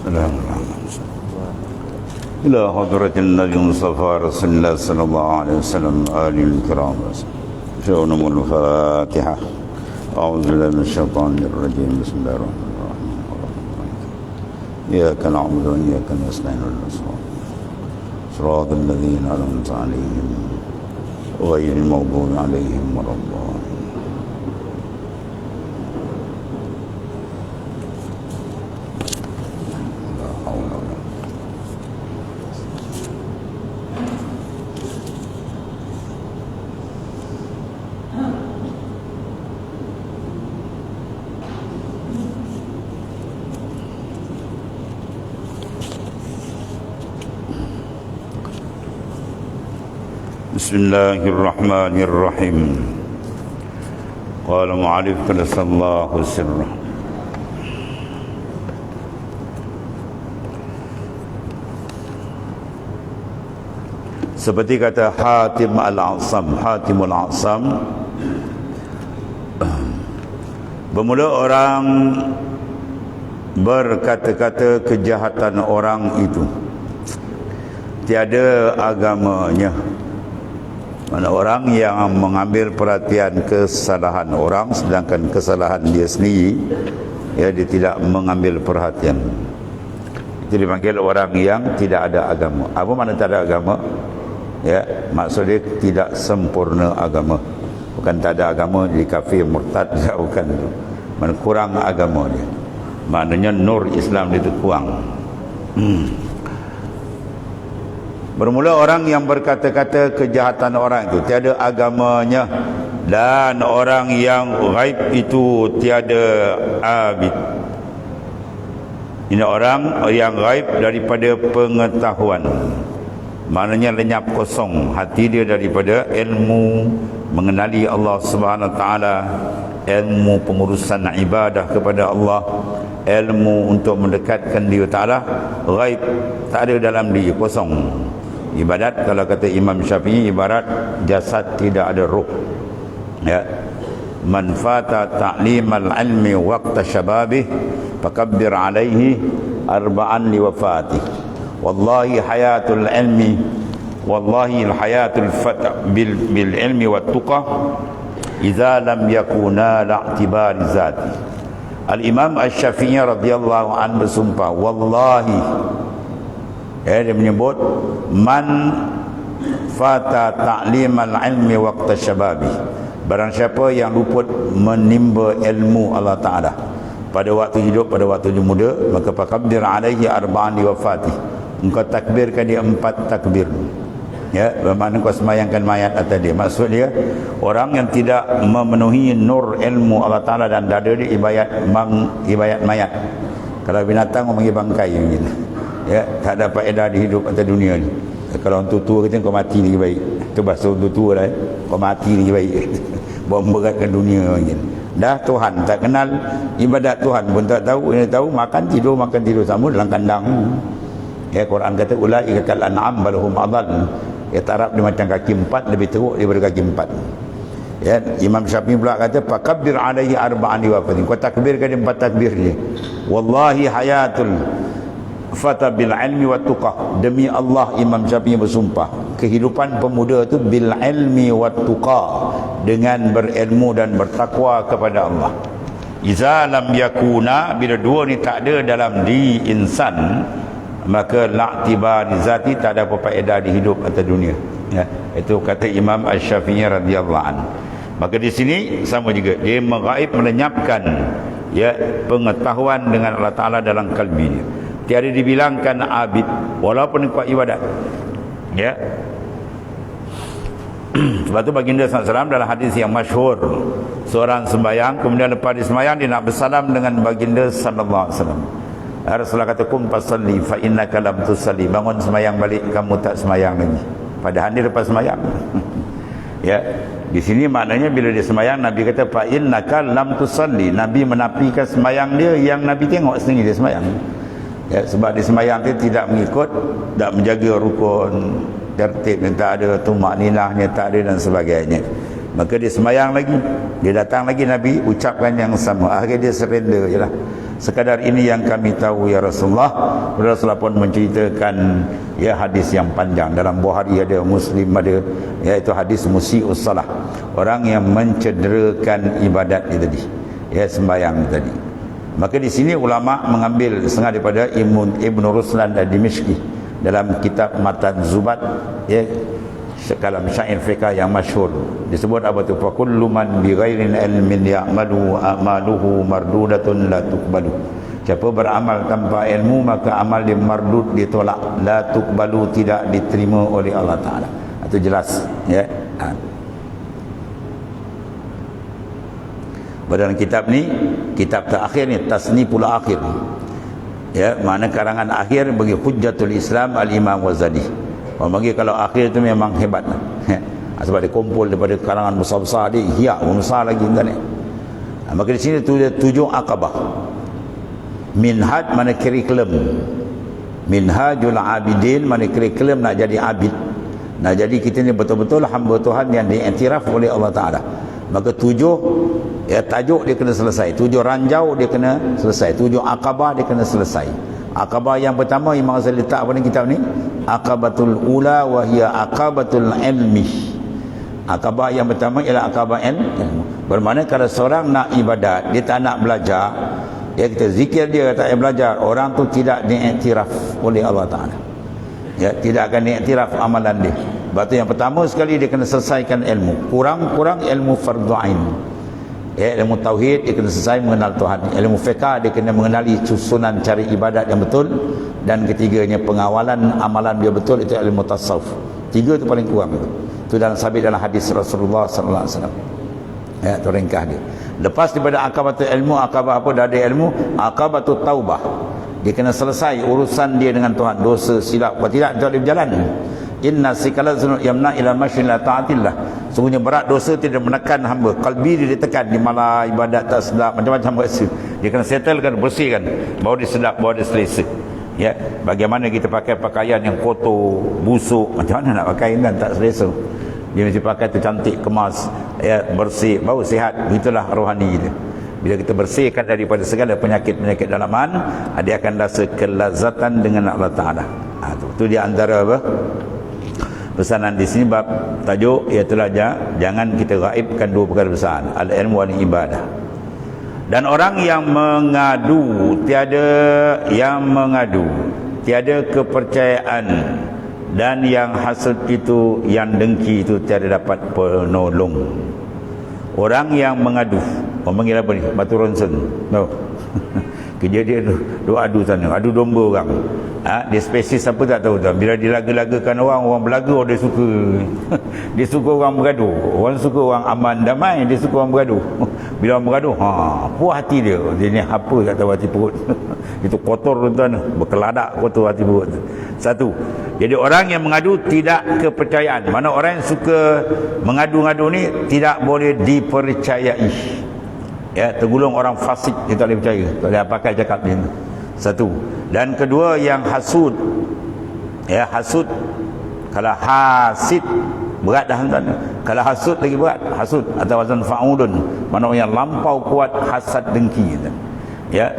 السلام إلى حضرة النبي المصطفى رسول الله صلى الله عليه وسلم آله الكرام شؤونهم الفاتحة. أعوذ بالله من الشيطان الرجيم. بسم الله الرحمن الرحيم. إياك نعبد وإياك نستعين صراط الذين أنعمت عليهم غير المغضوب عليهم ولا الضالين. بسم الله الرحمن الرحيم. قال معرف قدس الله سره. Seperti kata Hatimul A'sam, bermula orang berkata-kata kejahatan orang itu tiada agamanya. Mana orang yang mengambil perhatian kesalahan orang sedangkan kesalahan dia sendiri, ya, dia tidak mengambil perhatian, itu dipanggil orang yang tidak ada agama. Apa makna tak ada agama? Ya, maksudnya tidak sempurna agama. Bukan tak ada agama jadi kafir murtad, bukan itu. Mana kurang agama dia, maknanya nur Islam itu kurang. Bermula orang yang berkata-kata kejahatan orang itu tiada agamanya, dan orang yang ghaib itu tiada abid. Ini orang yang ghaib daripada pengetahuan, maknanya lenyap kosong hati dia daripada ilmu mengenali Allah Subhanahu Wa Taala, ilmu pengurusan ibadah kepada Allah, ilmu untuk mendekatkan diri Taala. Ghaib tak ada dalam diri, kosong. Ibadat, kalau kata Imam Syafi'i, ibarat jasad tidak ada ruh. Ya. Man fata ta'limal ilmi waqta syababih fakabbir alaihi arba'an liwafatih. Wallahi hayatul ilmi, wallahi hayatul fata bil ilmi wat tuqa idza lam yakuna la'tibari zati. Al-Imam Asy-Syafi'i radhiyallahu anhu bersumpah, wallahi, dia menyebut man fata ta'limal ilmi waqta syababi, barang siapa yang luput menimba ilmu Allah Ta'ala pada waktu hidup, pada waktu dia muda, maka fakabbir alaihi arba'an li wafati, engkau takbirkan dia 4 takbir. Ya, bermakna kau semayangkan mayat atas dia. Maksud dia, orang yang tidak memenuhi nur ilmu Allah Ta'ala dan dada dia ibadat mayat. Kalau binatang orang panggil bangkai begini. Ya, tak ada faedah di hidup atas dunia ni. Kalau orang tua kata kau mati lagi baik, itu bahasa orang tua lah, kau mati lagi baik. Memberatkan dunia macam. Dah Tuhan tak kenal, ibadat Tuhan pun tak tahu. Dia tahu makan tidur sama dalam kandang. Ya, Quran kata ulaika kal an'am bal hum adall. Ya, taraf dia macam kaki 4, lebih teruk daripada kaki 4. Ya, Imam Syafi'i pula kata fakabbir alaihi arba'an liwafatin, kau takbirkan dia 4 takbir dia. Wallahi hayatul fata bil ilmi wat tuqa, demi Allah Imam Syafi'i bersumpah, kehidupan pemuda itu bil ilmi wat tuqa, dengan berilmu dan bertakwa kepada Allah. Iza lam yakuna, bila dua ni tak ada dalam diri insan, maka la'tibari zati, tak ada apa faedah di hidup atau dunia. Ya, itu kata Imam Asy-Syafi'i radhiyallahu anhu. Maka di sini sama juga, dia menggaib, melenyapkan, ya, pengetahuan dengan Allah Ta'ala dalam kalbi dia. Tiada dibilangkan abid walaupun kuat ibadat. Ya. Sebab tu baginda SAW dalam hadis yang masyhur, seorang sembahyang, kemudian lepas dia sembahyang dia nak bersalam dengan baginda sallallahu alaihi wasallam. Rasulullah kata kum fasalli fa innaka lam tusalli, bangun sembahyang balik, kamu tak sembahyang lagi. Padahal dia lepas sembahyang. Ya. Di sini maknanya bila dia sembahyang, Nabi kata fa innaka lam tusalli, Nabi menafikan sembahyang dia yang Nabi tengok sendiri dia sembahyang. Ya, sebab di sembahyang itu tidak mengikut, tak menjaga rukun, tertib, tak ada tumak ninahnya, tak ada dan sebagainya. Maka dia sembahyang lagi, dia datang lagi, Nabi ucapkan yang sama. Akhirnya dia surrender je lah. Sekadar ini yang kami tahu ya Rasulullah. Rasulullah pun menceritakan ya hadis yang panjang. Dalam Bukhari ada, Muslim ada, iaitu hadis musii'us salah, orang yang mencederakan ibadat itu tadi, ya sembahyang tadi. Maka di sini ulama mengambil setengah daripada Ibn Ruslan ad-Dimishqi dalam kitab Matan Zubat, ya, kalam syair fiqh yang masyhur disebut apa tu, fa kullu man bi ghairi ilmin ya'malu amaluhu mardudatun la tuqbalu. Siapa beramal tanpa ilmu maka amal dia mardud, ditolak, la tuqbalu, tidak diterima oleh Allah Taala. Itu jelas, ya. Dalam kitab ni, kitab terakhir ni Tasniful Akhir, ya, mana karangan akhir bagi Hujjatul Islam Al-Imam Ghazali. Orang bagi kalau akhir tu memang hebat. Sebab dia kumpul daripada karangan besar-besar dia, hiak besar lagi kan. Maka di sini tu dia 7 akabah. Minhaj mana kurikulum. Minhajul Abidin mana kurikulum nak jadi abid. Nak jadi kita ni betul-betul hamba Tuhan yang diiktiraf oleh Allah Taala. Maka 7 ya tajuk dia kena selesai. 7 ranjau dia kena selesai. 7 akabah dia kena selesai. Akabah yang pertama Imam Ghazali letak pada kitab ni, akabatul ula wa hiya akabatul ilmi. Akabah yang pertama ialah akabah ilmu. Bermakna kalau seorang nak ibadat, dia tak nak belajar, dia kita zikir dia tak belajar, orang tu tidak diiktiraf oleh Allah Taala. Ya, tidak akan diiktiraf amalan dia. Sebab tu yang pertama sekali dia kena selesaikan ilmu. Kurang-kurang ilmu fardhu ain. Ya, ilmu tauhid dia kena selesai mengenal Tuhan. Ilmu fiqh dia kena mengenali susunan cari ibadat yang betul, dan ketiganya pengawalan amalan dia betul, itu ilmu tasawuf. 3 tu paling kurang itu. Itu dalam sabit dalam hadis Rasulullah sallallahu alaihi wasallam. Ya, tu ringkas dia. Lepas daripada akabatul ilmu, akabah apa dah ada ilmu, akabatul taubah. Dia kena selesai urusan dia dengan Tuhan. Dosa silap kalau tidak dia berjalan. Inna sikala zunub yamna ila masyin la ta'atillah. Sungguhnya berat dosa tidak menekan hamba. Kalbi dia ditekan, di malah ibadat tak sedap, macam-macam rasa. Dia kena settlekan, bersihkan, baru dia sedap, baru dia selesa. Ya, bagaimana kita pakai pakaian yang kotor, busuk, macam mana nak pakai kan tak selesa. Dia mesti pakai tu cantik, kemas, ya, bersih, baru sihat. Itulah rohani kita. Bila kita bersihkan daripada segala penyakit-penyakit dalaman, dia akan rasa kelazatan dengan Allah Taala. Tu dia antara apa? Pesanan di sini bab tajuk iaitu jangan kita gaibkan 2 perkara besar, al-ilmu wal ibadah. Dan orang yang mengadu, tiada kepercayaan, dan yang hasad itu, yang dengki itu tiada dapat penolong. Orang yang mengadu, orang panggil apa ni? Batu ronsen. No. Kerja dia tu adu sana, adu domba orang. Dia spesies apa tak tahu tak. Bila dilaga-lagakan orang berlaga, dia suka. Dia suka orang bergaduh. Orang suka orang aman damai, dia suka orang bergaduh. Bila orang bergaduh, puas hati dia. Dia ni apa tak tahu hati perut. Itu kotor tuan, berkeladak kotor hati perut. Satu. Jadi orang yang mengadu tidak kepercayaan. Mana orang yang suka mengadu-ngadu ni tidak boleh dipercayai. Ya, tergolong orang fasik, dia tak boleh percaya. Tak boleh pakai cakap dia. Satu. Dan kedua yang hasud. Ya, hasud. Kalau hasid berat dah tuan. Kalau hasud lagi berat. Hasud atau wazan fa'ulun. Mana yang lampau kuat hasad dengki. Ya.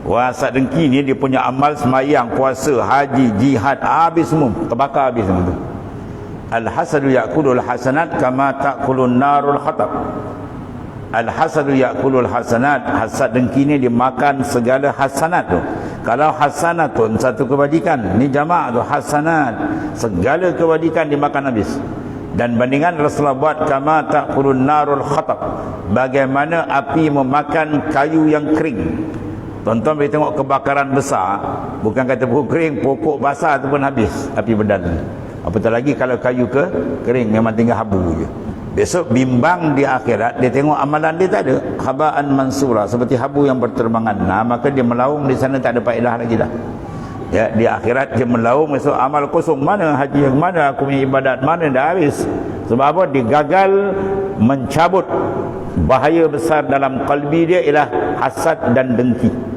Hasad dengki ni dia punya amal semayang, puasa, haji, jihad, habis semua. Terbakar habis semua tu. Al-hasadu ya'kulul hasanat kama ta'kulun narul khatab. Al-hasadu ya'kulul hasanat. Hasad dengki ni dia makan segala hasanat tu. Kalau hasanatun satu kebajikan, ni jamak tu hasanat, segala kebajikan dimakan habis. Dan bandingan Rasulullah buat kama ta'kulun narul khatab, bagaimana api memakan kayu yang kering. Tonton bila tengok kebakaran besar, bukan kata pokok kering, pokok basah tu pun habis api bedan. Apatah lagi kalau kayu kering, memang tinggal habu je. Besok bimbang di akhirat, dia tengok amalan dia tak ada, habaan mansura, seperti habu yang berterbangan. Maka dia melaung di sana, tak ada faedah lagi dah. Ya, di akhirat dia melaung, besok amal kosong, mana haji, mana aku punya ibadat, mana dah habis. Sebab apa? Dia gagal mencabut bahaya besar dalam kalbi dia, ialah hasad dan dengki.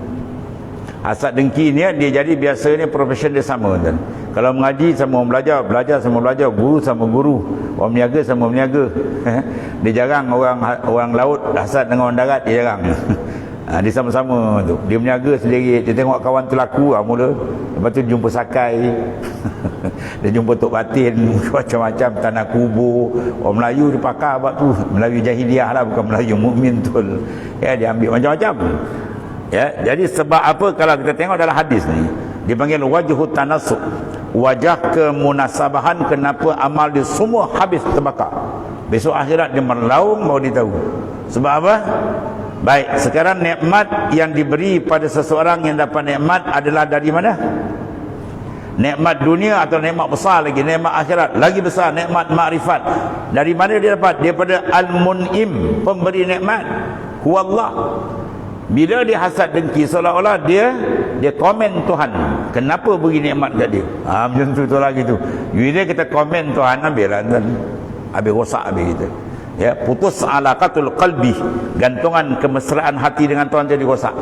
Hasad dengki ni dia jadi biasanya profession dia sama kan. Kalau mengaji sama orang belajar, belajar sama belajar, guru sama guru, orang meniaga sama meniaga. Dia jarang orang laut hasad dengan orang darat, dia jarang. Dia sama-sama tu. Dia berniaga sendiri. Dia tengok kawan tu laku mula. Lepas tu jumpa sakai. Dia jumpa Tok Batin. Macam-macam tanah kubur. Orang Melayu dia pakar buat tu. Melayu jahiliah lah. Bukan Melayu mukmin betul. Dia ambil macam-macam. Jadi sebab apa kalau kita tengok dalam hadis ni. Dia panggil wajhut tanasuk. Wajah kemunasabahan kenapa amal dia semua habis terbakar. Besok akhirat dia merlaung baru dia tahu. Sebab apa? Baik, sekarang nikmat yang diberi pada seseorang yang dapat nikmat adalah dari mana? Nikmat dunia atau nikmat besar lagi, nikmat akhirat lagi besar, nikmat makrifat. Dari mana dia dapat? Daripada Al-Mun'im, pemberi nikmat. Huwallah. Bila dia hasad dengki, seolah-olah dia komen Tuhan. Kenapa beri nikmat kat dia? Macam tu lagi tu. Bila kita komen Tuhan, habis rosak habis kita. Putus alaqatul qalbi, gantungan kemesraan hati dengan Tuhan jadi rosak.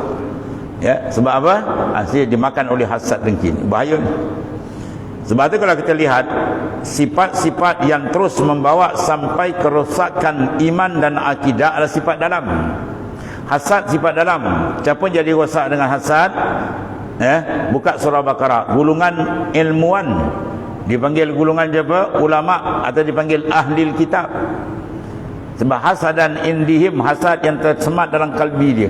Sebab apa? Asyik dimakan oleh hasad dengki. Bahaya ni. Sebab tu kalau kita lihat sifat-sifat yang terus membawa sampai kerosakan iman dan akidah adalah sifat dalam. Hasad sifat dalam. Siapa jadi rosak dengan hasad? Buka surah Baqarah. Gulungan ilmuwan dipanggil gulungan siapa? Ulama atau dipanggil ahli kitab. Sebab hasadan indihim, hasad yang tersemat dalam kalbi dia.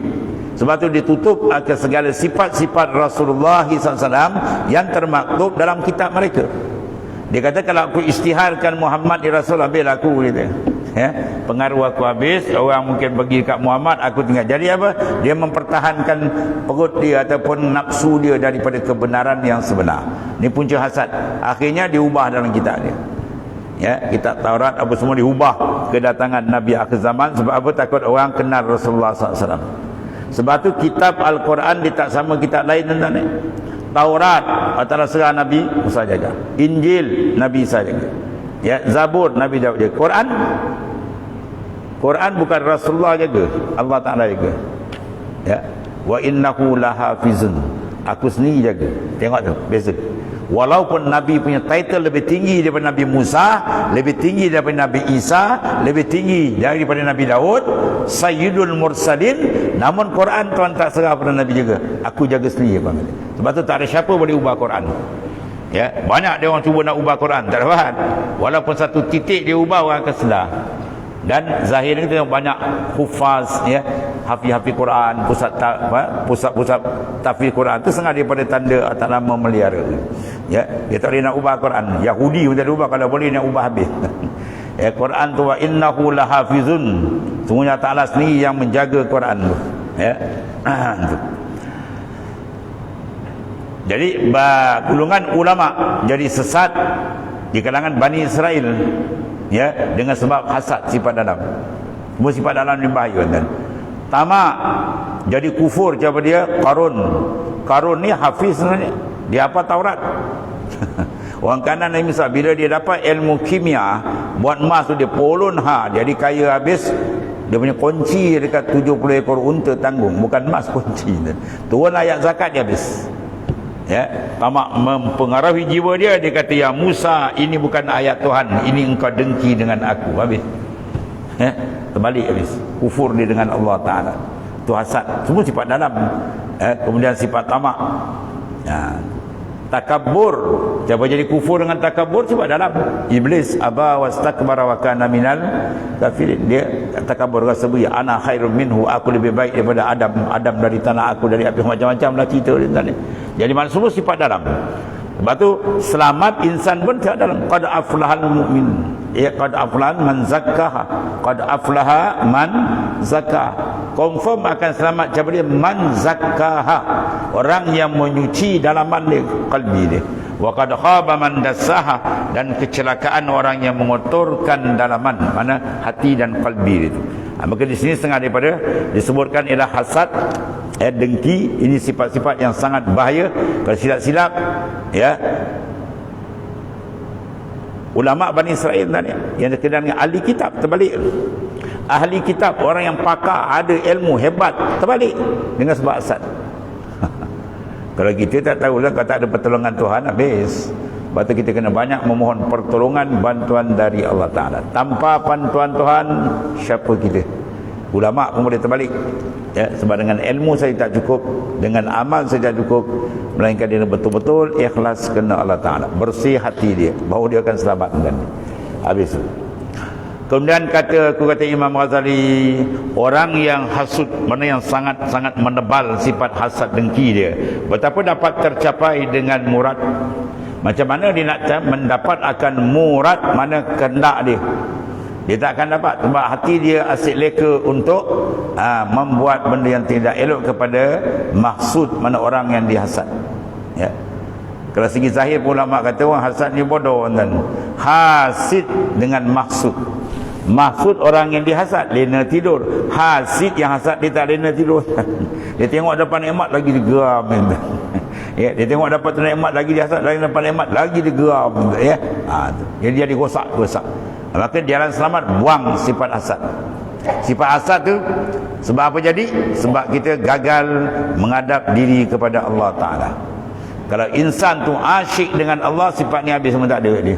Sebab tu ditutup ke segala sifat-sifat Rasulullah SAW yang termaktub dalam kitab mereka. Dia kata kalau aku isytiharkan Muhammad di Rasul, habis aku gitu. Pengaruh aku habis, orang mungkin bagi kat Muhammad, aku tinggal. Jadi apa? Dia mempertahankan perut dia ataupun nafsu dia daripada kebenaran yang sebenar. Ini punca hasad. Akhirnya diubah dalam kitab dia. Kitab Taurat apa semua diubah kedatangan Nabi akhir zaman. Sebab apa? Takut orang kenal Rasulullah SAW. Sebab tu kitab Al-Quran dia tak sama kitab lain tentang ni. Taurat antara serah Nabi Musa jaga, Injil Nabi Isa jaga, Zabur Nabi Daud jaga. Quran bukan Rasulullah jaga, Allah Ta'ala jaga. Wa innahu lahafizun, aku sendiri jaga. Tengok tu, beza. Walaupun Nabi punya title lebih tinggi daripada Nabi Musa, lebih tinggi daripada Nabi Isa, lebih tinggi daripada Nabi Daud, Sayyidul Mursalin, namun Quran Tuhan tak serah pada Nabi juga. Aku jaga sendiri. Sebab tu tak ada siapa boleh ubah Quran. Banyak dia orang cuba nak ubah Quran, tak dapat. Walaupun satu titik dia ubah, orang akan sedar. Dan zahir ni kita tengok banyak hufaz, hafiz-hafiz Quran, pusat-pusat tahfiz Quran tu sengaja daripada tanda atas nama melihara. Dia tak boleh nak ubah Quran. Yahudi pun tak ubah, kalau boleh nak ubah habis. Quran tu wa innahu lahafizun, sungguhnya Ta'ala sendiri yang menjaga Quran tu. Jadi golongan ulama jadi sesat di kalangan Bani Israel dengan sebab hasad sifat dalam. Semua sifat dalam ni bahaya kan. Tamak jadi kufur. Siapa dia? Qarun ni hafiz sebenarnya, dia apa Taurat. Orang kanan ni misal bila dia dapat ilmu kimia, buat emas tu dia polon jadi kaya habis. Dia punya kunci dekat 70 ekor unta tanggung, bukan emas kunci. Turun ayat zakat dia habis. Tamak mempengaruhi jiwa dia. Dia kata, ya Musa, ini bukan ayat Tuhan, ini engkau dengki dengan aku. Habis. Terbalik habis. Kufur dia dengan Allah Ta'ala. Itu hasad. Semua sifat dalam. Kemudian sifat tamak. Takabur. Siapa jadi kufur dengan takabur? Sifat dalam. Iblis aba wastakbara wa kana minal kafirin. Dia takabur, rasa beri, ana khairun minhu, aku lebih baik daripada Adam dari tanah aku, dari api. Macam-macam lah cerita dia. Jadi mana semua sifat dalam. Sebab tu selamat insan pun sifat dalam. Qad aflahal mu'min, qad aflahan man zakkaha, qad aflaha man zakkaha. Confirm akan selamat siapa dia? Man zakkaha, orang yang menyuci dalaman dia, kalbi dia. Wa qad khaba man dassaha, dan kecelakaan orang yang mengotorkan dalaman, mana hati dan kalbi itu. Maka di sini setengah daripada disebutkan ialah hasad, dengki. Ini sifat-sifat yang sangat bahaya. Kalau silap-silap ulama Bani Israel tadi yang dikenal dengan ahli kitab, terbalik. Ahli kitab, orang yang pakar, ada ilmu hebat, terbalik dengan sebab hasad. Kalau kita tak tahulah, kalau tak ada pertolongan Tuhan, habis. Sebab tu kita kena banyak memohon pertolongan, bantuan dari Allah Ta'ala. Tanpa bantuan Tuhan, siapa kita? Ulama pun boleh terbalik. Ya, sebab dengan ilmu saya tak cukup, dengan amal saya tak cukup, melainkan dia betul-betul ikhlas kerana Allah Ta'ala, bersih hati dia, bahawa dia akan selamatkan. Habis. Kemudian kata Imam Ghazali, orang yang hasud, mana yang sangat-sangat menebal sifat hasad dengki dia, betapa dapat tercapai dengan murad. Macam mana dia nak mendapat akan murad, mana kehendak dia? Dia tak akan dapat, sebab hati dia asyik leka untuk membuat benda yang tidak elok kepada maksud mana orang yang dihasad. Ya. Kalau segi zahir ulama kata orang hasad ni bodoh, kan? Hasid dengan maksud. Maksud orang yang dihasad lena tidur, hasid yang hasad dia tak lena tidur. Dia tengok dapat nikmat lagi dia geram. Ya, dia tengok dapat nikmat lagi dia hasad, lagi dapat nikmat lagi dia geram. Ya. Jadi dia rosak. Maka jalan selamat, buang sifat hasad. Sifat hasad tu sebab apa jadi? Sebab kita gagal menghadap diri kepada Allah Ta'ala. Kalau insan tu asyik dengan Allah, sifat ni habis semua, tak ada dia.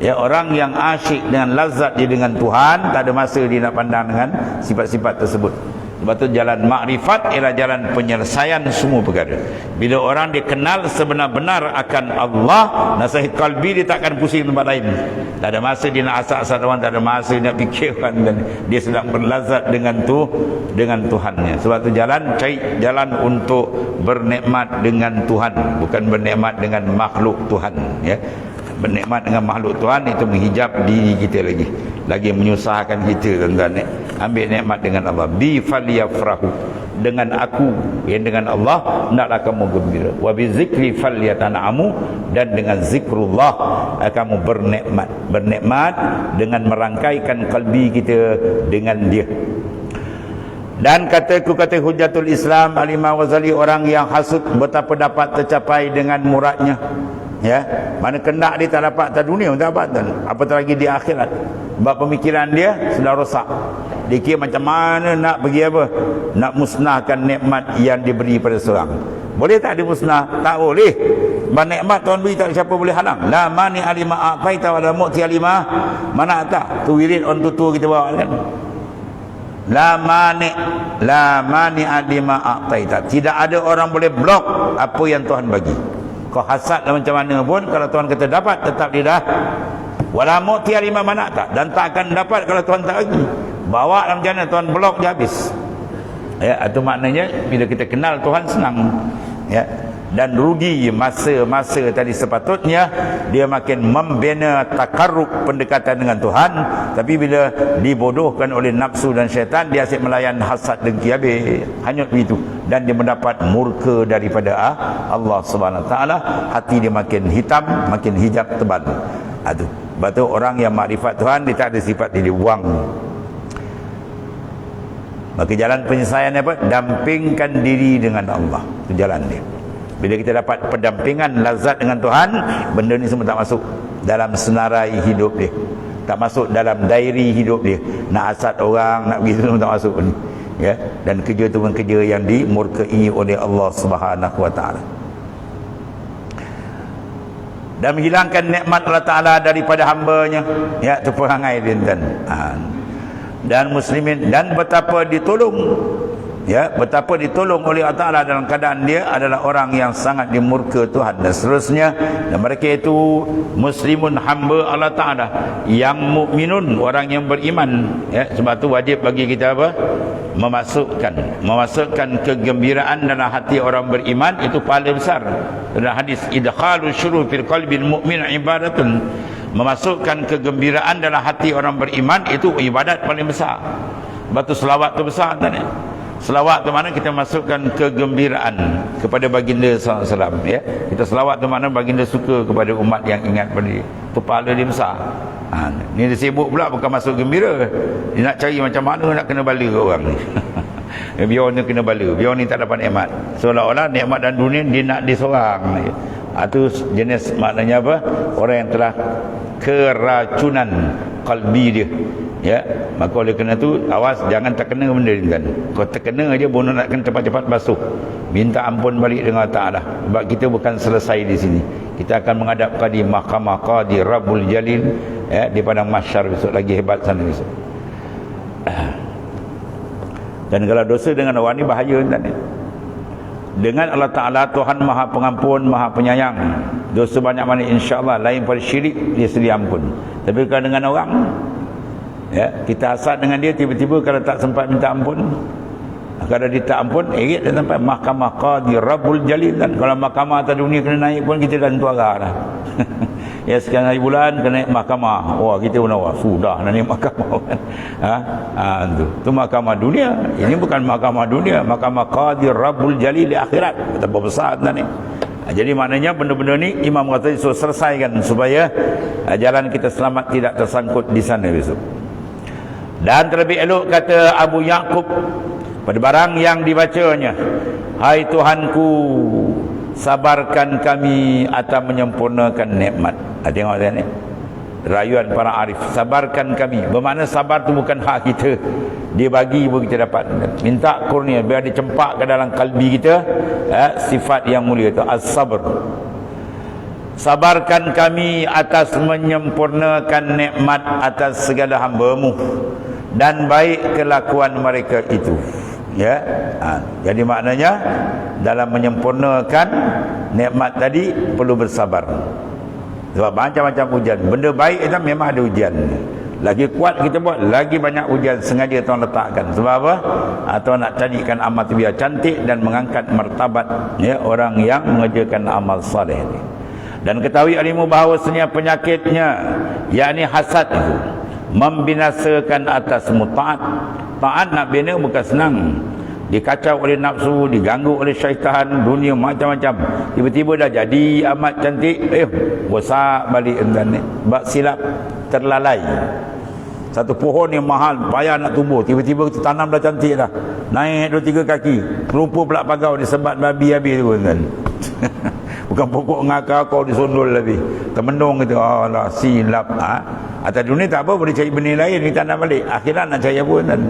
Ya, orang yang asyik dengan lazat dia dengan Tuhan, tak ada masa dia nak pandang dengan sifat-sifat tersebut. Sebab tu jalan makrifat ialah jalan penyelesaian semua perkara. Bila orang dia kenal sebenar-benar akan Allah, nasihat kalbi dia takkan pusing tempat lain. Tak ada masa dia nak asal-asal orang, tak ada masa dia nak fikirkan, dan dia sedang berlazat dengan Tuhannya. Sebab tu cari jalan untuk bernikmat dengan Tuhan, bukan bernikmat dengan makhluk Tuhan, ya. Bernikmat dengan makhluk Tuhan itu menghijab diri kita lagi menyusahkan kita, tuan-tuan. Ambil nikmat dengan Allah. Bi falyafrahu, dengan aku, yang dengan Allah naklah kamu gembira. Wa bi zikri falyatanamu, dan dengan zikrullah kamu bernikmat dengan merangkaikan kalbi kita dengan dia. Dan kata Hujatul Islam Al-Imam Ghazali, orang yang hasud betapa dapat tercapai dengan muradnya. Ya, mana kendak dia tak dapat atas dunia, tak dapat, apatah lagi di akhirat. Sebab pemikiran dia sudah rosak. Dia kira macam mana nak pergi apa? Nak musnahkan nikmat yang diberi pada seorang. Boleh tak dimusnah? Tak boleh. Sebab nikmat Tuhan beri, tak siapa boleh halang. La mani alima aqaita wa la mu'ti alima mana tak. Tu wirid on tutu kita bawa, kan. La mani alima aqaita. Tidak ada orang boleh blok apa yang Tuhan bagi. Kau hasad macam mana pun, kalau Tuhan kata dapat, tetap dia dah. Wala mu'ti alima mana tak, dan tak akan dapat kalau Tuhan tak bagi. Bawa dalam jana, Tuhan blok dia habis. Ya, itu maknanya bila kita kenal Tuhan senang. Ya. Dan rugi masa-masa tadi sepatutnya dia makin membina takarrub pendekatan dengan Tuhan, tapi bila dibodohkan oleh nafsu dan syaitan, dia asyik melayan hasad dengki, habis hanyut begitu, dan dia mendapat murka daripada Allah Subhanahu Wa Taala. Hati dia makin hitam, makin hijab tebal. Aduh, sebab tu orang yang makrifat Tuhan, dia tak ada sifat dia buang. Maka jalan penyelesaian apa? Dampingkan diri dengan Allah. Itu jalan dia. Bila kita dapat pendampingan lazat dengan Tuhan, benda ni semua tak masuk dalam senarai hidup dia, tak masuk dalam diary hidup dia. Nak hasad orang, nak begitu, semua tak masuk ni. Ya, dan kerja tu pun kerja yang dimurkai oleh Allah Subhanahu Wa Taala. Dan menghilangkan nikmat Allah Taala daripada hamba-Nya, ya, tu perangai dia, dan muslimin, dan betapa ditolong, ya, betapa ditolong oleh Allah Ta'ala dalam keadaan dia adalah orang yang sangat dimurka Tuhan dan seterusnya. Dan mereka itu muslimun, hamba Allah Ta'ala, yang mukminun, orang yang beriman, ya. Sebab tu wajib bagi kita apa? Memasukkan kegembiraan dalam hati orang beriman, itu pahala besar. Dalam hadis, idkhalu syurur fil qalbil mu'min ibadatun, memasukkan kegembiraan dalam hati orang beriman itu ibadat paling besar. Sebab tu selawat tu besar, tak? Selawat tu mana kita masukkan kegembiraan kepada baginda SAW, ya. Kita selawat tu mana baginda suka kepada umat yang ingat pada dia. Tu pahala dia besar. Ni dia sibuk pula bukan masuk gembira. Dia nak cari macam mana nak kena bala orang ni. Biar ni kena bala, biar ni tak dapat nikmat. Seolah-olah nikmat dan dunia dia nak dia seorang. Itu jenis maknanya apa? Orang yang telah keracunan kalbi dia, ya. Maka oleh kerana tu, awas jangan terkena benda ni, kan. Kau terkena aja, bono nak kena cepat-cepat basuh, minta ampun balik dengan Allah Ta'ala. Sebab kita bukan selesai di sini, kita akan menghadap di Mahkamah Qadi Rabbul Jalil, ya, di padang mahsyar besok. Lagi hebat sana besok. Dan kalau dosa dengan orang ni bahaya tuan. Dengan Allah Ta'ala, Tuhan Maha Pengampun, Maha Penyayang. Dosa banyak mana insya-Allah lain pada syirik, dia sedia ampun. Tapi kalau dengan orang, ya, kita hasad dengan dia, tiba-tiba kalau tak sempat minta ampun, kalau dia tak ampun, dia sampai mahkamah qadi Rabbul Jalil kan. Kalau mahkamah atas dunia kena naik pun kita dah tentu arah dah. Ya, sekian hari bulan kena naik mahkamah. Wah, kita pun sudah nak naik mahkamah kan. Tu mahkamah dunia. Ini bukan mahkamah dunia, mahkamah qadi Rabbul Jalil di akhirat. Betapa besar ni. Jadi maknanya benda-benda ni Imam kata so selesaikan supaya jalan kita selamat, tidak tersangkut di sana besok. Dan terlebih elok kata Abu Yaqub pada barang yang dibacanya, hai Tuhanku, sabarkan kami atas menyempurnakan nikmat. Tengok ni rayuan para arif, sabarkan kami. Bermakna sabar tu bukan hak kita, dia bagi pun kita dapat. Minta kurnia biar dia cempak ke dalam kalbi kita, sifat yang mulia tu as-sabr. Sabarkan kami atas menyempurnakan nikmat atas segala hamba-Mu dan baik kelakuan mereka itu. Ya, jadi maknanya dalam menyempurnakan nikmat tadi perlu bersabar. Sebab macam-macam ujian. Benda baik itu memang ada ujian. Lagi kuat kita buat, lagi banyak ujian sengaja Tuhan letakkan. Sebab apa? Tuhan nak jadikan amal itu biar cantik dan mengangkat martabat, ya, orang yang mengerjakan amal saleh ini. Dan ketahui alimu bahawasanya penyakitnya, yakni hasad itu, membinasakan atasmu taat. Taat nak bina bukan senang. Dikacau oleh nafsu, diganggu oleh syaitan, dunia macam-macam. Tiba-tiba dah jadi amat cantik, rosak balik entah ni. Bak silap, terlalai. Satu pohon yang mahal, payah nak tumbuh, tiba-tiba kita tanam dah cantik dah. Naik 2-3 kaki, rupa pula pagau disebat babi habis tu kan. Bukan pokok ngakau kau disundul lebih. Termenung gitu, Allah silap. Atas dunia tak apa, boleh cari benih lain, kita nak balik. Akhirat nak cari apa kan?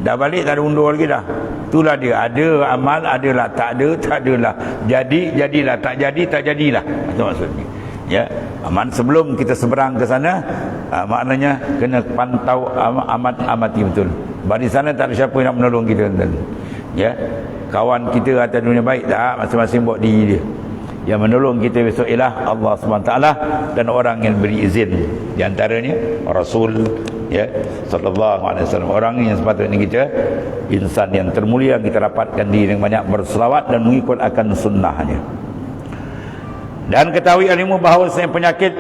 Dah balik tak ada undur lagi dah. Itulah dia, ada amal, adalah, tak ada, tak adalah. Jadi, jadilah, tak jadi, tak jadilah. Itu maksudnya. Ya, aman sebelum kita seberang ke sana, maknanya kena pantau amati betul. Sebab di sana tak ada siapa yang nak menolong kita. Ya, kawan kita atas dunia baik tak, masing-masing buat diri dia. Yang menolong kita besok ialah Allah SWT dan orang yang beri izin, di antaranya Rasul, ya, sallallahu alaihi wasallam. Orang yang sepatutnya kita insan yang termulia, kita rapatkan diri dengan banyak berselawat dan mengikut akan sunnahnya. Dan ketahui alimu bahawa penyakit,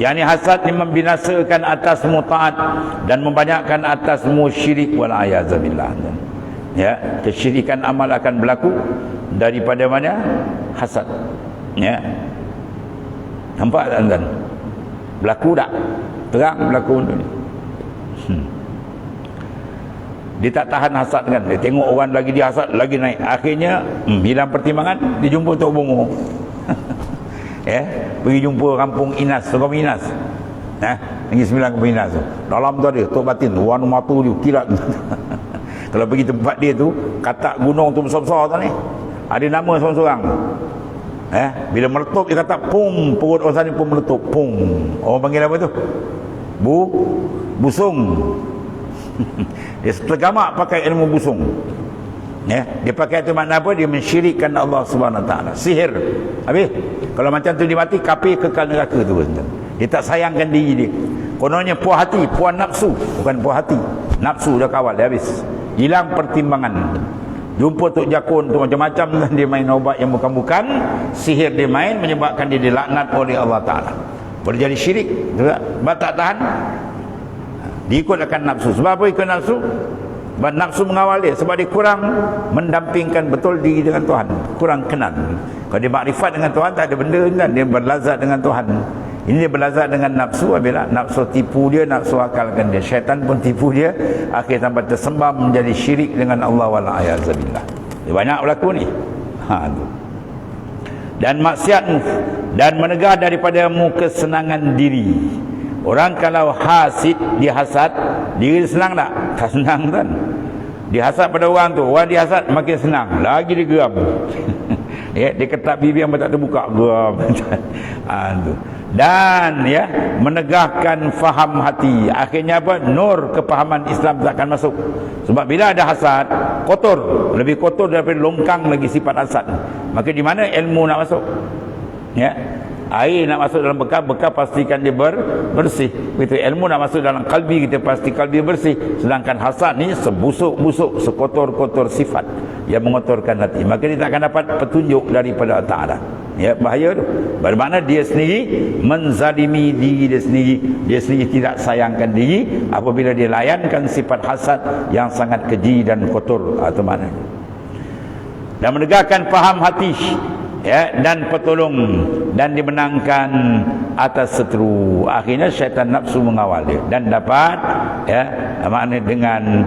yakni hasad, yang membinasakan atasmu taat dan membanyakkan atasmu syirik wal ayazabillah. Ya, kesyirikan amal akan berlaku daripada mana? Hasad. Ya, nampak tak tuan? Berlaku tak? Terang berlaku ni. Dia tak tahan hasad kan, dia tengok orang lagi dia hasad, lagi naik, akhirnya hilang pertimbangan, dia jumpa Tok Bongo. Ya, pergi jumpa kampung Inas, Kampung Inas, Negeri Sembilan Kampung Inas tu. Dalam tu ada Tok Batin, warna mata dia kilat. Kalau pergi tempat dia tu, katak gunung tu besar-besar tu ni, ada nama seorang-seorang. Bila meletup dia kata pum, perut orang sana pun meletup pum. Orang panggil apa tu? Busung. Dia tergamak pakai ilmu busung. Ya, dia pakai itu makna apa? Dia mensyirikkan Allah Subhanahu Wa Taala. Sihir. Habis. Kalau macam tu dia mati, kafir, kekal neraka tu. Dia tak sayangkan diri dia. Kononnya puas hati, puas nafsu, bukan puas hati. Nafsu dah kawal, dia habis. Hilang pertimbangan. Jumpa Tok Jakun tu macam-macam, dia main ubat yang bukan-bukan, sihir dia main, menyebabkan dia dilaknat oleh Allah Ta'ala. Boleh jadi syirik. Sebab tak tahan, diikut akan nafsu. Sebab apa ikut nafsu? Sebab nafsu mengawal dia. Sebab dia kurang mendampingkan betul diri dengan Tuhan, kurang kenal. Kalau dia makrifat dengan Tuhan, tak ada benda kan? Dia berlazat dengan Tuhan. Ini dia berlazat dengan nafsu. Bila nafsu tipu dia, nafsu akalkan dia, syaitan pun tipu dia, akhir sampai tersembam menjadi syirik dengan Allah wa'alaikumsalam. Dia banyak berlaku ni. Tu. Dan maksiatmu dan menegah daripadamu kesenangan diri. Orang kalau hasid, dia hasad, diri senang tak? Tak senang kan? Dia hasad pada orang tu, orang dia hasad makin senang, lagi dia geram. Ya, dia ketap bibir yang tak terbuka, geram. Tu. Dan ya, menegahkan faham hati, akhirnya apa? Nur kepahaman Islam tak akan masuk. Sebab bila ada hasad, kotor, lebih kotor daripada longkang lagi sifat hasad. Maka di mana ilmu nak masuk? Ya, air nak masuk dalam bekal pastikan dia bersih. Begitu ilmu nak masuk dalam kalbi, kita pasti kalbi bersih. Sedangkan hasad ni sebusuk-busuk, sekotor-kotor sifat yang mengotorkan hati. Maka dia tak akan dapat petunjuk daripada Allah Ta'ala. Ya, bahaya tu. Bermakna dia sendiri menzalimi diri dia sendiri. Dia sendiri tidak sayangkan diri apabila dia layankan sifat hasad yang sangat keji dan kotor atau mana. Dan menegakkan faham hati, ya, dan petolong, dan dimenangkan atas seteru. Akhirnya syaitan nafsu mengawal dia dan dapat, ya, makna dengan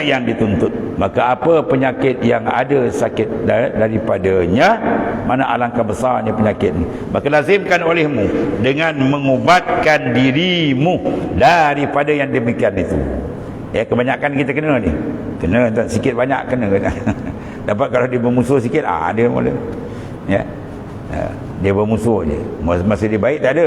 yang dituntut. Maka apa penyakit yang ada sakit daripadanya, mana alangkah besarnya penyakit ni. Maka lazimkan olehmu dengan mengubatkan dirimu daripada yang demikian itu. Ya, kebanyakan kita kena ni. Kena tak sikit banyak kena. Dapat kalau dia bermusuh sikit, dia mula. Ya. Dia bermusuh je. Masa dia baik tak ada.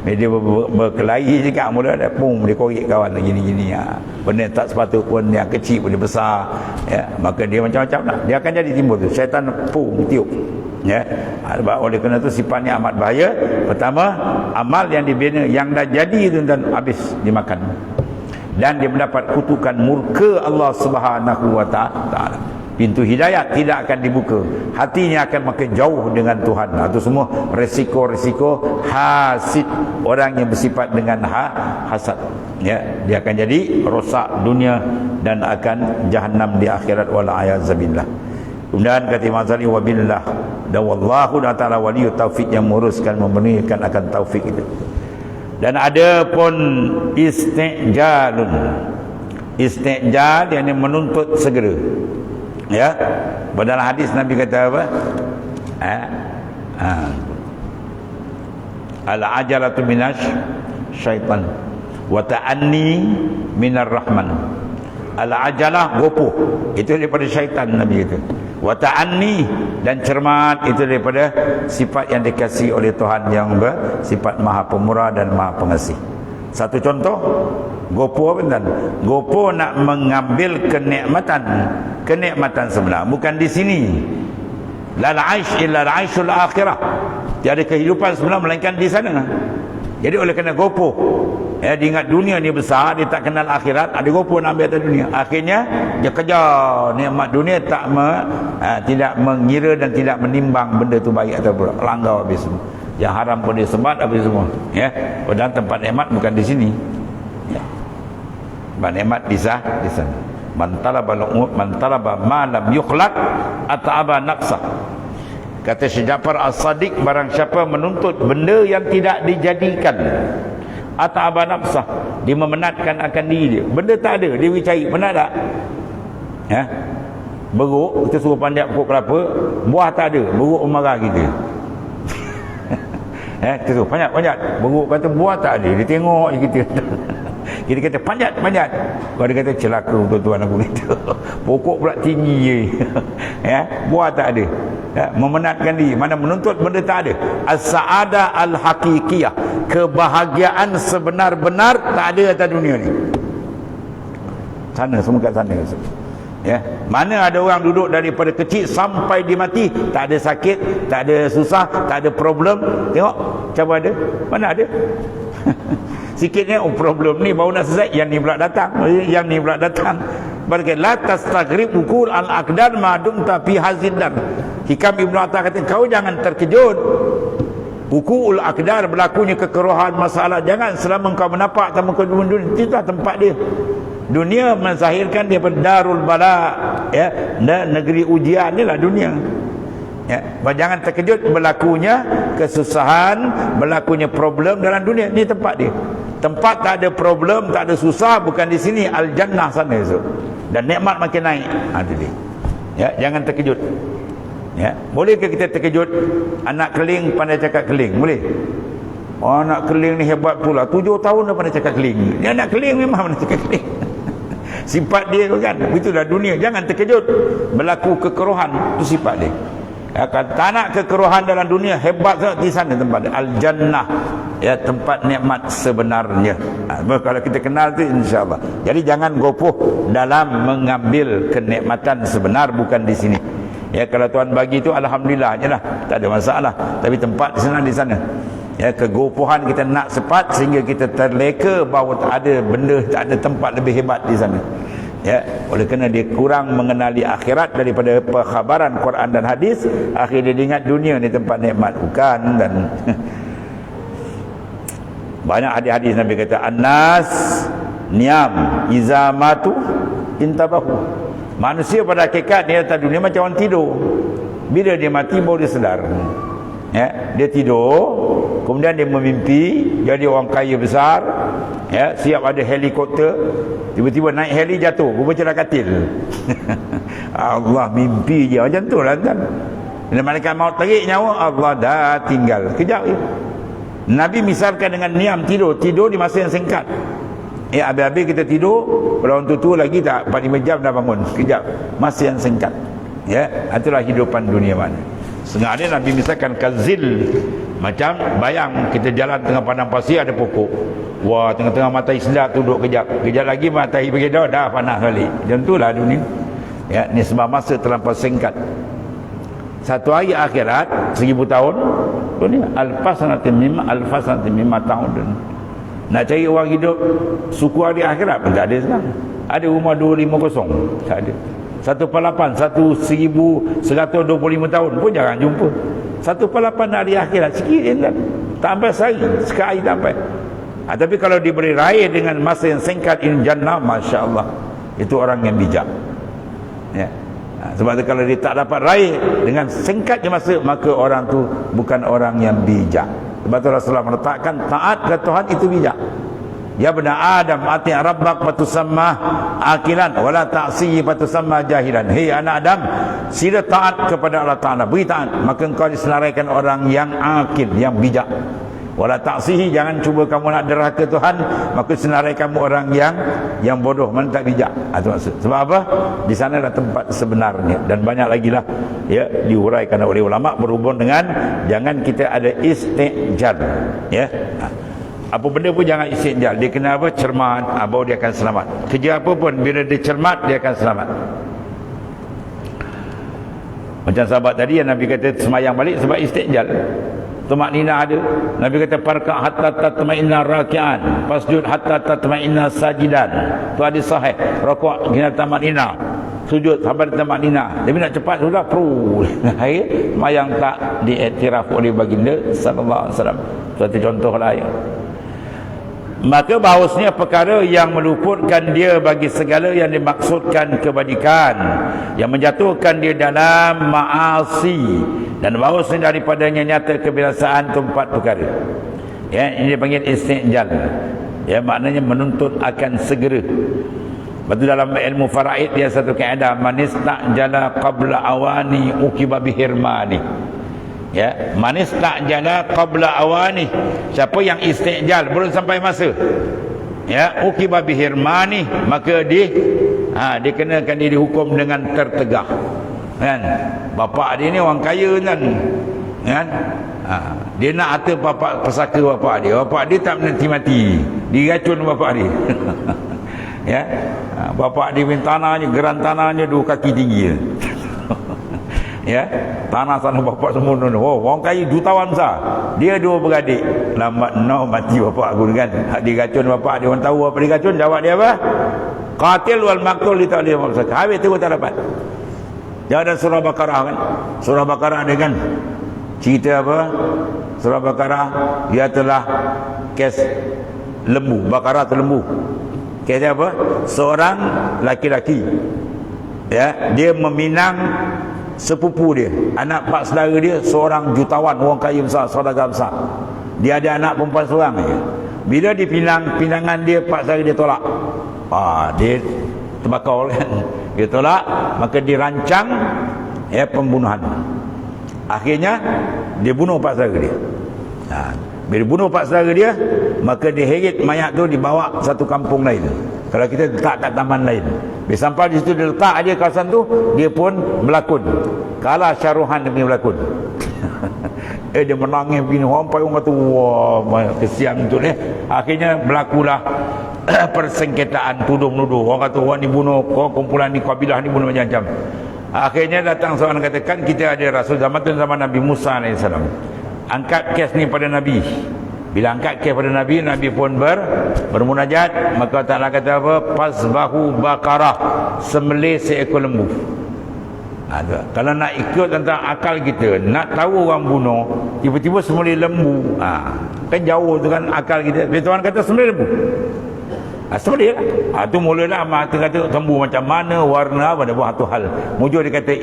Dia berkelahi je kat mula dah pum dia korek kawan gini-gini. Benda tak sepatut pun, yang kecil pun dia besar. Ya, maka dia macam-macam lah. Dia akan jadi timbul tu. Syaitan pum tiup. Ya. Oleh kerana tu sifatnya amat bahaya. Pertama, amal yang dibina yang dah jadi tu dan habis dimakan. Dan dia mendapat kutukan murka Allah Subhanahu wa Ta'ala. Pintu hidayah tidak akan dibuka, hatinya akan makin jauh dengan Tuhan. Itu semua resiko-resiko hasid, orang yang bersifat dengan hasad. Ya, dia akan jadi rosak dunia dan akan jahanam di akhirat wal a'yazabillah. Kemudian kata Imam Ghazali, wabillah, dan wallahu ta'ala waliyut taufik, yang menguruskan, memberikan akan taufik itu. Dan ada pun isti'jalun, isti'jal yang menuntut segera. Ya, dalam hadis Nabi kata apa? Al-ajalatu minas syaitan wa ta'anni minar rahman. Al-ajalah gopoh, itu daripada syaitan, Nabi kata. Wa ta'anni, dan cermat, itu daripada sifat yang dikasihi oleh Tuhan yang bersifat Maha Pemurah dan Maha Pengasih. Satu contoh, gopoh apa tuan? Gopoh nak mengambil kenikmatan sebenar, bukan di sini. La aish illa aishul akhirah. Tiada kehidupan sebenar melainkan di sana. Jadi oleh kerana gopoh, dia ingat dunia ni besar, dia tak kenal akhirat, ada gopoh nak ambil atas dunia. Akhirnya dia kejar nikmat dunia, tidak mengira dan tidak menimbang benda tu baik atau buruk, langgar habis semua. Yang haram pun dia sebat habis semua. Ya, padahal tempat nikmat bukan di sini. Ya. Nikmat di sana. Man talaba ma lam yukhlaq at'aba nafsah. Kata Syekh Ja'far As-Sadiq, barang siapa menuntut benda yang tidak dijadikan, at'aba nafsah, dia memenatkan akan diri dia. Benda tak ada, dia cari, penat tak? Ya. Beruk, kita suruh panjat pokok kelapa, buah tak ada, beruk marah kita. Kita suruh panjat, beruk kata buah tak ada, dia tengok je kita. Kita kata panjat. Kalau dia kata celaka tuan-tuan, aku kata pokok pula tinggi je. Ya, buah tak ada. Ya, memenatkan diri, mana menuntut benda tak ada. As-sa'adah al-haqiqiyah, kebahagiaan sebenar-benar tak ada atas dunia ni. Sana, semua kat sana. Ya, mana ada orang duduk daripada kecil sampai dia mati, tak ada sakit, tak ada susah, tak ada problem. Tengok, macam ada? Mana ada? Sikitnya problem ni baru nak selesai, yang ni pula datang, yang ni pula datang. Berkata la tastaghrib ukul al-aqdar ma dumta fi haziddan. Hikam Ibnu Atha kata, kau jangan terkejut ukul aqdar, berlakunya kekerohan masalah, jangan selama kau menapak tamu ke dunia. Itulah tempat dia. Dunia menzahirkan dia darul bala, ya, negeri ujian ni lah dunia. Ya, jangan terkejut berlakunya kesusahan, berlakunya problem dalam dunia. Ni tempat dia. Tempat tak ada problem, tak ada susah, bukan di sini, al-jannah sana tu. Dan nikmat makin naik. Itu dia. Ya, jangan terkejut. Ya, bolehkah kita terkejut? Anak keling pandai cakap keling, boleh? Oh, anak keling ni hebat pula, 7 tahun dah pandai cakap keling. Dia anak keling memang pandai cakap keling. Sifat dia kan, itulah dunia. Jangan terkejut berlaku kekerohan, itu sifat dia. akan tak nak kekeruhan dalam dunia, hebat sangat di sana tempat al-jannah, ya, tempat nikmat sebenarnya. Kalau kita kenal tu, insya-Allah. Jadi jangan gopoh dalam mengambil kenikmatan sebenar, bukan di sini. Ya, kalau Tuhan bagi tu alhamdulillah ajalah, tak ada masalah. Tapi tempat senang di sana. Ya, kegopohan kita nak cepat sehingga kita terleka bahawa tak ada benda, tak ada tempat lebih hebat di sana. Ya, oleh kerana dia kurang mengenali akhirat daripada perkhabaran Quran dan hadis, akhirnya dia ingat dunia ni tempat nikmat, bukan. Dan banyak hadis-hadis Nabi kata, "An-nas niam iza matu intabahu." Manusia pada hakikat dia atas dunia macam orang tidur. Bila dia mati baru dia sedar. Ya, dia tidur, kemudian dia memimpi jadi orang kaya besar, ya, siap ada helikopter, tiba-tiba naik heli jatuh, rupa celah katil. Allah, mimpi je macam tu lah kan. Bila malaikat maut tarik nyawa, Allah dah tinggal kejap je. Nabi misalkan dengan niam tidur di masa yang singkat. Ya, habis-habis kita tidur, kalau orang tua lagi tak 4-5 jam dah bangun, kejap, masa yang singkat. Ya, itulah hidupan dunia mana. Setengah ada Nabi misalkan kazil, macam bayang kita jalan tengah padang pasir, ada pokok, wah, tengah-tengah matahari sedap, duduk kejap lagi matahari pergi dah panas balik. Macam itulah dunia. Ya, ni sebab masa terlampau singkat. Satu hari akhirat 1000 tahun dunia, alfasanatin mimma ta'udun. Nak cari orang hidup suku hari akhirat pun tak ada sekarang. Ada rumah 250, tak ada. 1/8, 1125 tahun pun jarang jumpa. 1/8 hari akhirat, sikit je kan. Tak sampai sehari, sekali tak sampai. Tapi kalau diberi raih dengan masa yang singkat ini jannah, Masya Allah, itu orang yang bijak. Ya. Sebab tu kalau dia tak dapat raih dengan singkat je masa, maka orang tu bukan orang yang bijak. Sebab tu Rasulullah meletakkan taat ke Tuhan itu bijak. Ya bena Adam, ati' rabbak fatusamma akilan wala ta'sihi fatusamma jahilan. Hei anak Adam, sila taat kepada Allah Ta'ala, beri taat, maka engkau disenaraikan orang yang akil, yang bijak. Wala ta'sihi, jangan cuba kamu nak derhaka Tuhan, maka disenaraikan kamu orang yang bodoh, mana tak bijak. Itu maksud. Sebab apa? Di sana adalah tempat sebenarnya. Dan banyak lagi lah, ya, diuraikan oleh ulama berhubung dengan jangan kita ada istijal. Ya. Apa benda pun jangan istijal. Dia kena apa? Cermat, baru dia akan selamat. Kerja apa pun, bila dia cermat, dia akan selamat. Macam sahabat tadi yang Nabi kata semayang balik sebab istijal. Tumaknina ada. Nabi kata parka hatta tatma'inna raki'an, fasjud hatta tatma'inna sajidan. Tu hadis sahih. Rukuk kena tamaknina, sujud sampai tamaknina. Dia nak cepat sudah akhir semayang tak diiktiraf oleh baginda sallallahu alaihi wasallam. Satu contoh lah ya. Maka bahawasanya perkara yang meluputkan dia bagi segala yang dimaksudkan kebajikan, yang menjatuhkan dia dalam ma'asi, dan bahawasanya daripadanya nyata kebinasaan tu 4 perkara. Ya, ini dipanggil istijal. Ya, maknanya menuntut akan segera. Betul, dalam ilmu faraid dia satu kaedah, manis tak jala qabla awani ukiba bihirmani. Ya, manis tak jala qabla awani, siapa yang istijal belum sampai masa, ya, ukiba bihirmani, maka dikenakan dia dihukum dengan tertegah. Kan? Bapak dia ni orang kaya kan. Kan? Dia nak harta pesaka bapak dia tak mati, diracun bapak dia. Ya. Bapak dia punya tanahnya, geran tanahnya 2 kaki tinggi. Ya, tanah bapak semua. Oh, orang kaya jutawan besar. Dia 2 beradik. Lambat mati bapak aku kan. Diracun bapak dia, orang tahu apa diracun, jawab dia apa? Qatil wal maqtul li ta'lim mafsad. Habis tu tak dapat. Dia ada surah Baqarah kan. Surah Baqarah ada kan. Cerita apa? Surah Baqarah, dia telah kes lembu. Baqarah tu lembu. Kesnya apa? Seorang laki-laki, ya, dia meminang sepupu dia, anak pak saudara dia, seorang jutawan, orang kaya besar, saudagar besar. Dia ada anak perempuan seorang je. Bila dipinang, pinangan dia pak saudara dia tolak. Dia terbakar kan. Dia tolak, maka dirancang pembunuhan. Akhirnya dia bunuh pak saudara dia. Bila bunuh pak saudara dia, maka diheret mayat tu dibawa satu kampung lain. Kalau kita letak kat taman lain, bila sampai di situ dia letak aja kawasan tu, dia pun berlakon. Kalah Syaruhan demi berlakon. Dia menangis begini, sampai orang kata wah kesian tu ni. Akhirnya berlakulah persengketaan tuduh-menuduh. Orang kata orang ni bunuh, kumpulan ni, kabilah ni bunuh macam-macam. Akhirnya datang seorang katakan, kita ada rasul zaman tu, zaman Nabi Musa AS. Angkat kes ni pada Nabi. Bila angkat kes pada Nabi, Nabi pun bermunajat. Maka Ta'ala kata apa? Fasbahu bakarah, sembelih seekor lembu. Kalau nak ikut tentang akal kita, nak tahu orang bunuh, tiba-tiba sembelih lembu, kan jauh tu kan akal kita. Bila Tuhan kata sembelih lembu, sembelih lah. Tu mulalah mata kata lembu macam mana, warna apa, dah buat satu hal. Mujur dia kata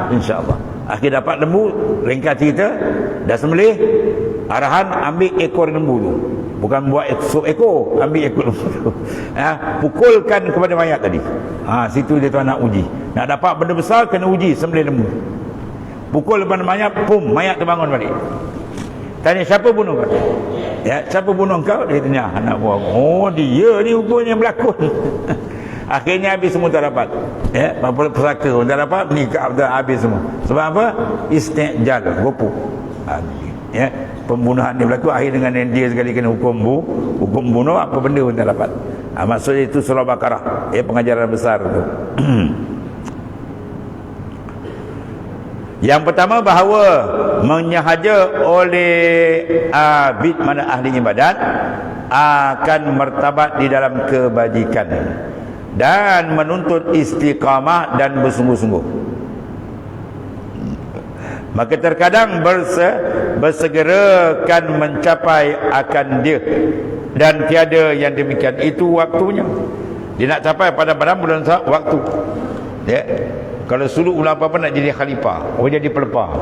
insya-Allah. Akhir dapat lembu, ringkas cerita, dah sembelih, arahan ambil ekor lembu tu. Bukan buat ekor, ambil ekor lembu tu. Pukulkan kepada mayat tadi. Situ dia tuan nak uji. Nak dapat benda besar, kena uji sembelih lembu. Pukul kepada mayat, pum, mayat terbangun balik. Tanya, siapa bunuh kau? Siapa bunuh kau? Dia tanya, anak buah. Oh, dia ni rupanya berlakon. Akhirnya habis semua tak dapat. Pesaka pun tak dapat, nikah pun tak habis semua. Sebab apa? Istiqjal, gopo. Pembunuhan dia berlaku, akhir dengan dia sekali kena hukum bunuh, apa benda pun tak dapat. Maksudnya itu surah Baqarah, pengajaran besar tu. Yang pertama, bahawa menyahaja oleh abid, mana ahli ibadat, akan martabat di dalam kebajikan dan menuntut istiqamah dan bersungguh-sungguh. Maka terkadang bersegerakan mencapai akan dia, dan tiada yang demikian itu waktunya. Dia nak capai pada bulan waktu. Kalau suluk ulang apa-apa nak jadi khalifah, jadi pelepah.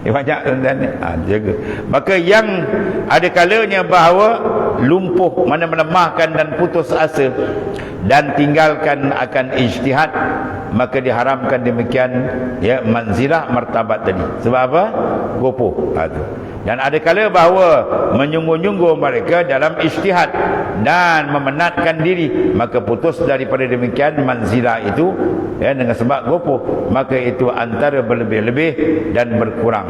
Dia banyak dan jaga. Maka yang ada kalanya bahawa lumpuh, mana melemahkan dan putus asa dan tinggalkan akan ijtihad, maka diharamkan demikian manzilah martabat tadi. Sebab apa? Gopoh. Dan ada kala bahawa menyungguh-nyungguh mereka dalam ijtihad dan memenatkan diri, maka putus daripada demikian manzilah itu dengan sebab gopoh, maka itu antara berlebih-lebih dan berkurang.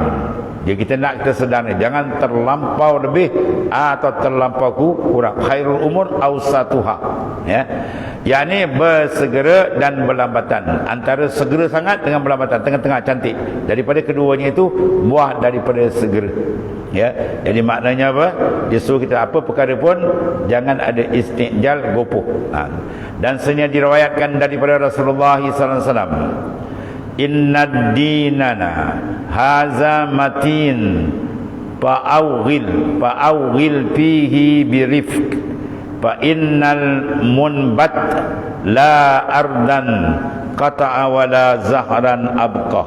Jadi kita nak tersedar, jangan terlampau lebih atau terlampau kurang. Khairul umur awsatuha. Yakni bersegera dan berlambatan. Antara segera sangat dengan berlambatan, tengah-tengah cantik. Daripada keduanya itu buah daripada segera. Jadi maknanya apa? Dia suruh kita apa perkara pun jangan ada istiqjal, gopoh. Dan sebenarnya diriwayatkan daripada Rasulullah sallallahu alaihi wasallam, innad dinana haza matin fa'awghil fihi birifq fa innal munbat la ardan qata'a wala zahran abqa.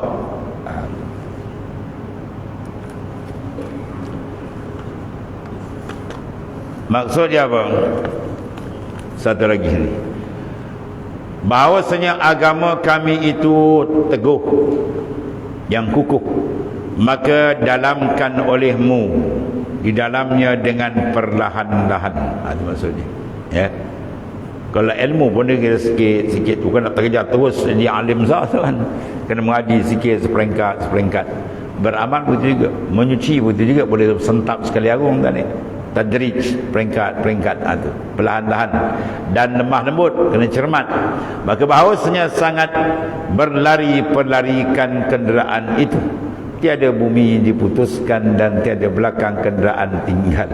Maksudnya apa? Satu lagi ni, bahawasanya agama kami itu teguh, yang kukuh, maka dalamkan olehmu di dalamnya dengan perlahan-lahan. Itu maksudnya. Kalau ilmu pun dia kira sikit-sikit, bukan nak terkejar terus jadi alim sah kan. Kena mengaji sikit, seperingkat. Beramal begitu juga, menyuci begitu juga, boleh sentap sekali agung kan ni. Tadrij, peringkat itu perlahan-lahan, dan lemah lembut, kena cermat. Maka bahawasanya sangat pelarikan kenderaan itu, tiada bumi diputuskan dan tiada belakang kenderaan tinggal.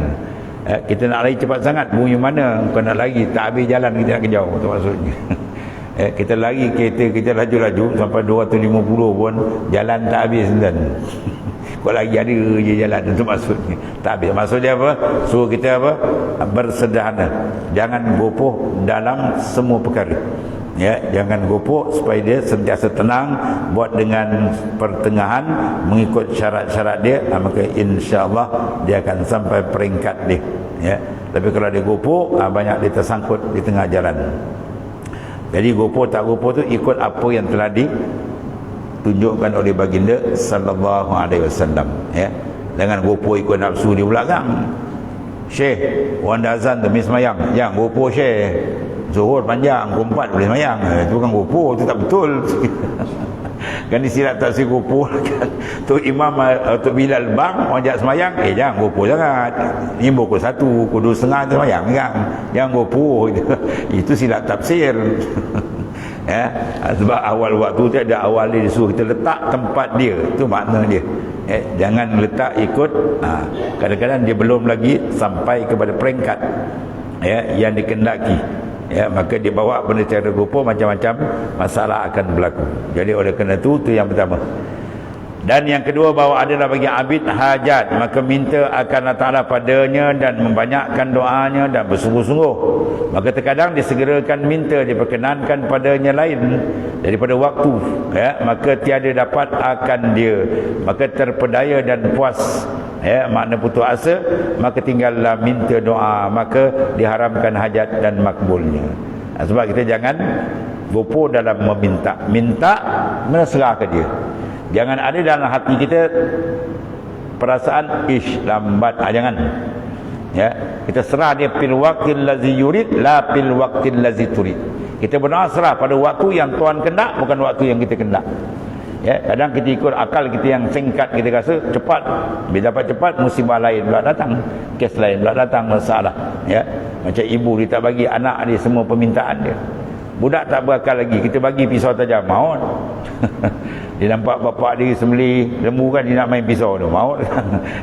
Kita nak lari cepat sangat, bumi mana bukan nak lari, tak habis jalan kita nak kejauh, itu maksudnya. Kita lari kereta kita laju-laju sampai 250 pun jalan tak habis dan kalau lagi ada je jalan, itu maksudnya tak habis. Maksudnya apa? Suruh kita apa? Bersederhana, jangan gopoh dalam semua perkara. Jangan gopoh, supaya dia sentiasa tenang, buat dengan pertengahan, mengikut syarat-syarat dia, maka insya-Allah dia akan sampai peringkat dia. Tapi kalau dia gopoh, banyak dia tersangkut di tengah jalan. Jadi gopoh tak gopoh tu ikut apa yang telah ditunjukkan oleh baginda sallallahu alaihi wasallam. Jangan gopoh ikut nafsu di belakang. Syekh orang dah azan tu mis semayang, yang gopo Syekh zuhur panjang, pukul 4 boleh semayang. Itu kan gopo, tu tak betul. Kan silap tafsir gopo kan. Tu imam tu Bilal bang orang jak semayang, jangan gopo sangat. Ni pukul 1, pukul 2.30 tu semayang kan. Jangan gopo. Itu silap tafsir. Ya, sebab awal waktu tu ada awal dia disuruh kita letak tempat dia, tu makna dia. Jangan letak ikut kadang-kadang dia belum lagi sampai kepada peringkat yang dikendaki. Maka dia bawa benda cara gopo, macam-macam masalah akan berlaku. Jadi oleh kerana tu yang pertama. Dan yang kedua, bahawa adalah bagi abid hajat, maka minta akan Allah Ta'ala padanya dan membanyakkan doanya dan bersungguh-sungguh. Maka terkadang disegerakan minta, diperkenankan padanya lain daripada waktu, maka tiada dapat akan dia, maka terpedaya dan puas, makna putus asa, maka tinggallah minta doa, maka diharamkan hajat dan makbulnya. Sebab kita jangan gopo dalam meminta. Minta, serah ke dia. Jangan ada dalam hati kita perasaan lambat. Jangan. Kita serah dia fil waqtil ladzi yurid, la fil waqtil ladzi turid. Kita berdoa serah pada waktu yang Tuhan kendak, bukan waktu yang kita kendak. Kadang kita ikut akal kita yang singkat, kita rasa cepat. Bila dapat cepat, musibah lain pula datang, kes lain pula datang, masalah. Macam ibu dia tak bagi anak dia semua permintaan dia. Budak tak berakal lagi, kita bagi pisau tajam, maut. Dia nampak bapak dia sembelih lembu kan, dia nak main pisau tu, maut.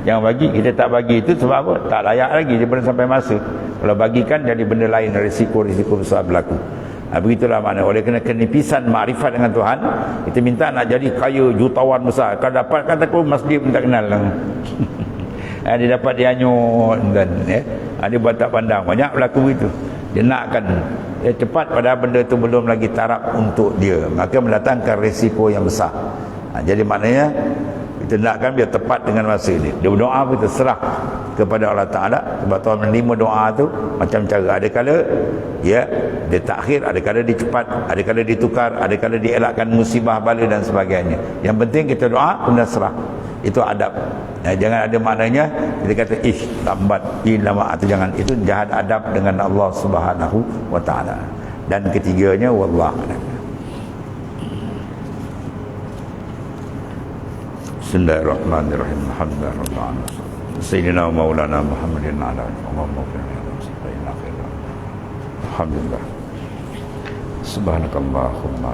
Jangan bagi. Kita tak bagi itu sebab apa? Tak layak lagi, dia belum sampai masa. Kalau bagikan jadi benda lain, risiko-risiko besar berlaku. Begitulah makna. Oleh kerana kenipisan makrifat dengan Tuhan, kita minta nak jadi kaya jutawan besar. Kalau dapat kata aku masjid pun tak kenal lah. Dia dapat dia hanyut dan dia buat tak pandang. Banyak berlaku itu. Dia nakkan cepat, padahal benda itu belum lagi taraf untuk dia, maka mendatangkan risiko yang besar. Jadi maknanya kita nakkan biar tepat dengan masa ini. Dia berdoa pun kita serah kepada Allah Ta'ala, sebab Tuhan menerima doa tu macam cara. Ada kala dia takhir, ada kala dia cepat, ada kala ditukar, ada kala dielakkan musibah bala dan sebagainya. Yang penting kita doa kemudian serah. Itu adab. Jangan ada maknanya kita kata lambat, lama, atau jangan. Itu jahat adab dengan Allah Subhanahu wa Ta'ala. Dan ketiganya, wallah. Bismillahirrahmanirrahim. Alhamdulillah. Sayyidina Maulana Muhammadin ala Alhamdulillah. Subhanakallahumma